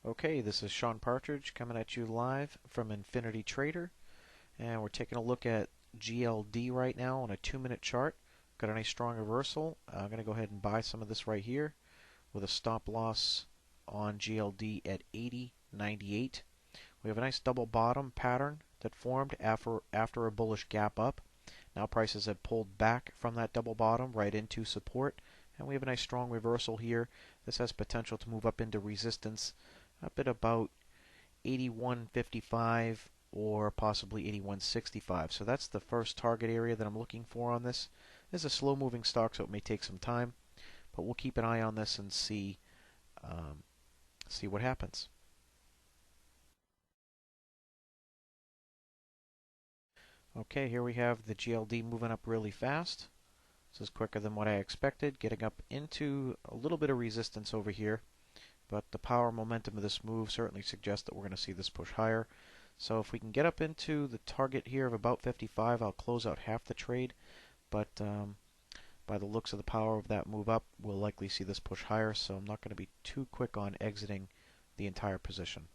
Okay, this is Sean Partridge coming at you live from Infinity Trader, and we're taking a look at GLD right now on a 2-minute chart. Got a nice strong reversal. I'm going to go ahead and buy some of this right here with a stop loss on GLD at 80.98. We have a nice double bottom pattern that formed after a bullish gap up. Now prices have pulled back from that double bottom right into support, and we have a nice strong reversal here. This has potential to move up into resistance up at about 81.55 or possibly 81.65. So that's the first target area that I'm looking for on this. This is a slow moving stock, so it may take some time, but we'll keep an eye on this and see what happens. Okay, here we have the GLD moving up really fast. This is quicker than what I expected, getting up into a little bit of resistance over here. But the power momentum of this move certainly suggests that we're going to see this push higher. So if we can get up into the target here of about 55, I'll close out half the trade. But by the looks of the power of that move up, we'll likely see this push higher. So I'm not going to be too quick on exiting the entire position.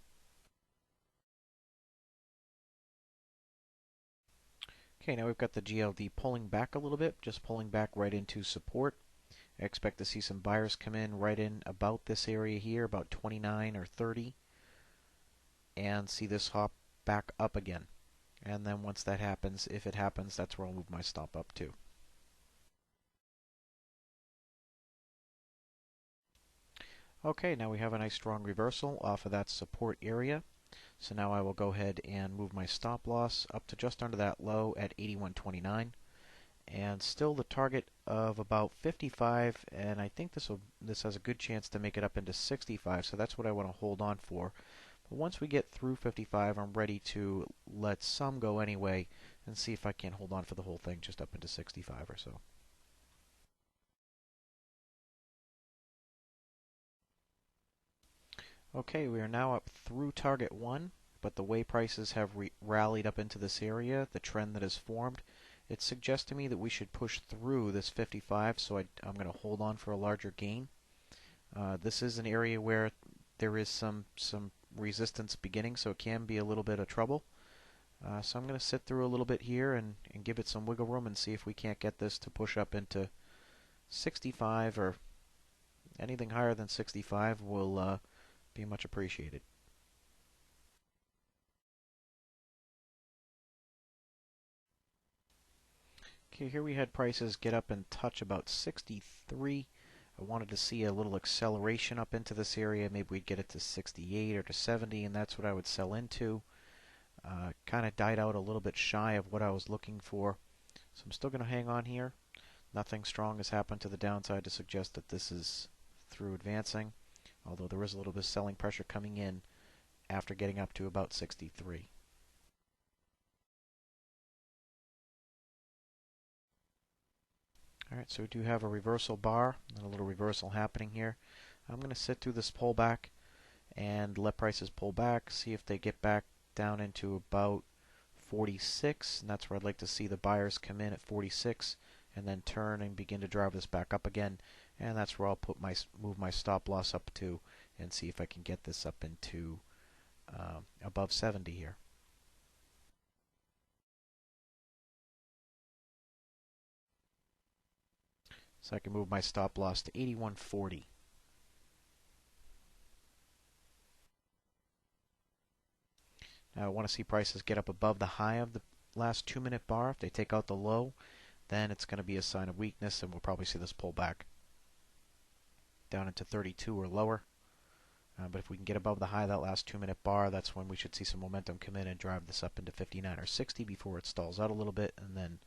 Okay, now we've got the GLD pulling back a little bit, just pulling back right into support. I expect to see some buyers come in right in about this area here, about 29 or 30, and see this hop back up again. And then once that happens, if it happens, that's where I'll move my stop up to. Okay, now we have a nice strong reversal off of that support area. So now I will go ahead and move my stop loss up to just under that low at 81.29. And still the target of about 55, and I think this has a good chance to make it up into 65, so that's what I want to hold on for. But once we get through 55, I'm ready to let some go anyway and see if I can hold on for the whole thing just up into 65 or so. Okay, we are now up through target 1, but the way prices have rallied up into this area, the trend that has formed, it suggests to me that we should push through this 55, so I'm going to hold on for a larger gain. This is an area where there is some resistance beginning, so it can be a little bit of trouble. So I'm going to sit through a little bit here and give it some wiggle room and see if we can't get this to push up into 65, or anything higher than 65 will be much appreciated. Okay, here we had prices get up and touch about 63. I wanted to see a little acceleration up into this area. Maybe we'd get it to 68 or to 70, and that's what I would sell into. Kind of died out a little bit shy of what I was looking for. So I'm still going to hang on here. Nothing strong has happened to the downside to suggest that this is through advancing, although there is a little bit of selling pressure coming in after getting up to about 63. Alright, so we do have a reversal bar and a little reversal happening here. I'm going to sit through this pullback and let prices pull back, see if they get back down into about 46, and that's where I'd like to see the buyers come in at 46 and then turn and begin to drive this back up again, and that's where I'll move my stop loss up to and see if I can get this up into above 70 here. So I can move my stop loss to 81.40. Now I want to see prices get up above the high of the last 2-minute bar. If they take out the low, then it's going to be a sign of weakness, and we'll probably see this pull back down into 32 or lower. But if we can get above the high of that last 2-minute bar, that's when we should see some momentum come in and drive this up into 59 or 60 before it stalls out a little bit and then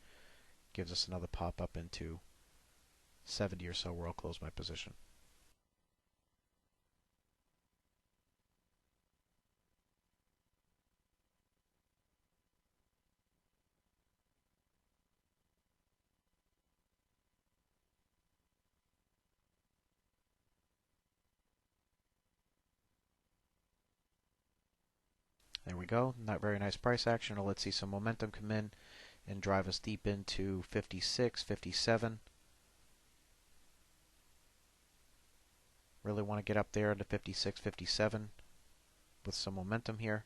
gives us another pop up into 70 or so, where I'll close my position. There we go. Not very nice price action. Let's see some momentum come in and drive us deep into 56, 57. Really want to get up there into 56, 57 with some momentum here.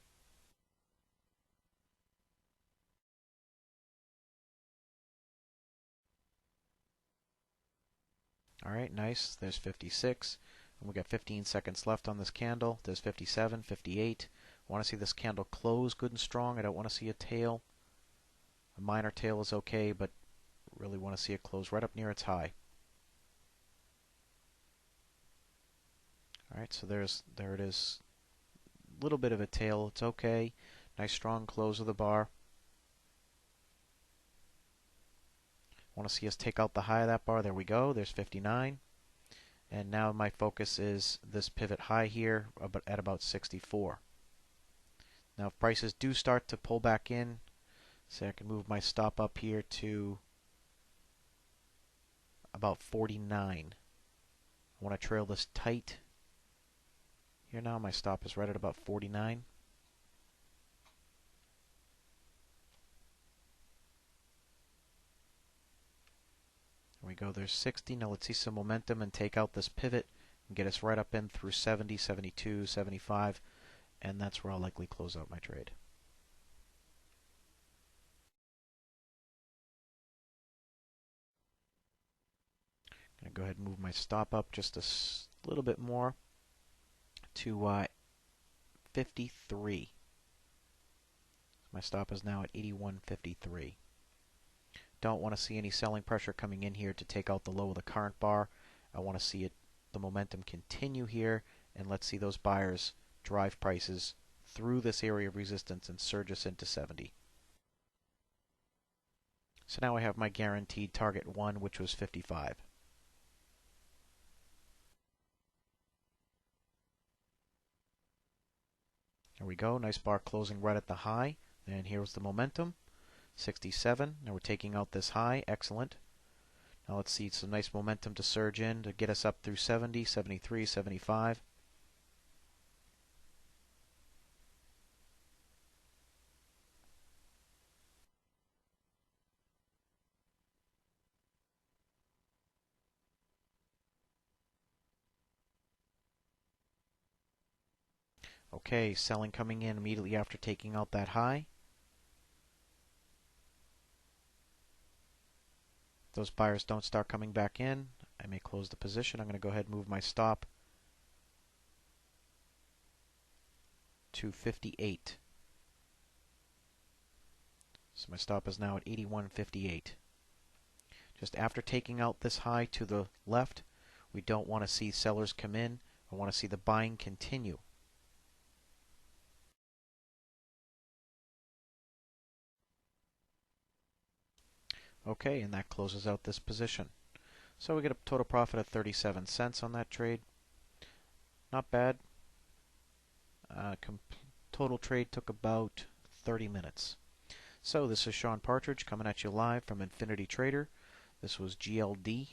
Alright, nice. There's 56. And we got 15 seconds left on this candle. There's 57, 58. I want to see this candle close good and strong. I don't want to see a tail. A minor tail is okay, but really want to see it close right up near its high. Alright, so there it is. A little bit of a tail. It's okay. Nice strong close of the bar. Want to see us take out the high of that bar. There we go. There's 59. And now my focus is this pivot high here at about 64. Now if prices do start to pull back in, say I can move my stop up here to about 49. I want to trail this tight. Here now my stop is right at about 49. There we go, there's 60. Now let's see some momentum and take out this pivot and get us right up in through 70, 72, 75, and that's where I'll likely close out my trade. I'm going to go ahead and move my stop up just a little bit more to 53. My stop is now at 81.53. Don't want to see any selling pressure coming in here to take out the low of the current bar. I want to see the momentum continue here, and let's see those buyers drive prices through this area of resistance and surge us into 70. So now I have my guaranteed target 1, which was 55. There we go, nice bar closing right at the high. And here's the momentum, 67. Now we're taking out this high, excellent. Now let's see some nice momentum to surge in to get us up through 70, 73, 75. Okay, selling coming in immediately after taking out that high. If those buyers don't start coming back in, I may close the position. I'm going to go ahead and move my stop to 58. So my stop is now at 81.58. Just after taking out this high to the left, we don't want to see sellers come in. I want to see the buying continue. Okay, and that closes out this position. So we get a total profit of 37 cents on that trade. Not bad. Total trade took about 30 minutes. So this is Sean Partridge coming at you live from Infinity Trader. This was GLD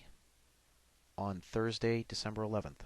on Thursday, December 11th.